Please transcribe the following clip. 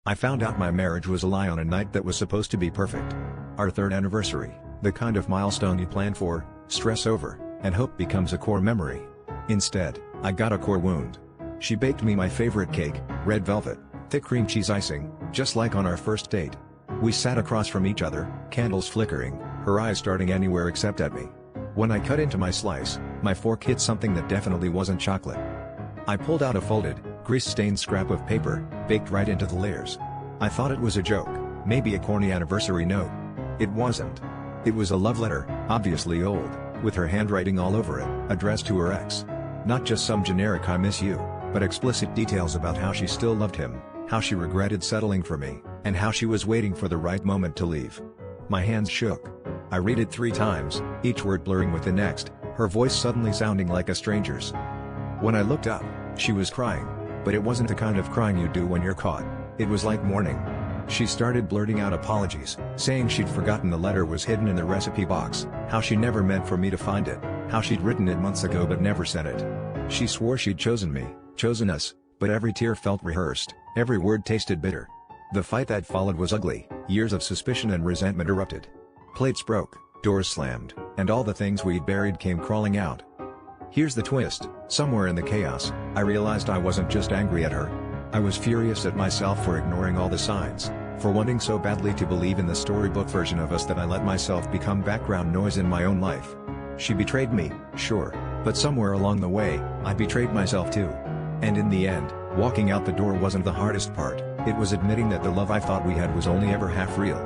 I found out my marriage was a lie on a night that was supposed to be perfect. Our third anniversary, the kind of milestone you plan for, stress over, and hope becomes a core memory. Instead, I got a core wound. She baked me my favorite cake, red velvet, thick cream cheese icing, just like on our first date. We sat across from each other, candles flickering, her eyes darting anywhere except at me. When I cut into my slice, my fork hit something that definitely wasn't chocolate. I pulled out a folded, grease-stained scrap of paper, baked right into the layers. I thought it was a joke, maybe a corny anniversary note. It wasn't. It was a love letter, obviously old, with her handwriting all over it, addressed to her ex. Not just some generic "I miss you," but explicit details about how she still loved him, how she regretted settling for me, and how she was waiting for the right moment to leave. My hands shook. I read it 3 times, each word blurring with the next, her voice suddenly sounding like a stranger's. When I looked up, she was crying, but it wasn't the kind of crying you do when you're caught. It was like mourning. She started blurting out apologies, saying she'd forgotten the letter was hidden in the recipe box, how she never meant for me to find it, how she'd written it months ago but never sent it. She swore she'd chosen me, chosen us, but every tear felt rehearsed, every word tasted bitter. The fight that followed was ugly, years of suspicion and resentment erupted. Plates broke, doors slammed, and all the things we'd buried came crawling out. Here's the twist: somewhere in the chaos, I realized I wasn't just angry at her. I was furious at myself for ignoring all the signs, for wanting so badly to believe in the storybook version of us that I let myself become background noise in my own life. She betrayed me, sure, but somewhere along the way, I betrayed myself too. And in the end, walking out the door wasn't the hardest part, it was admitting that the love I thought we had was only ever half real.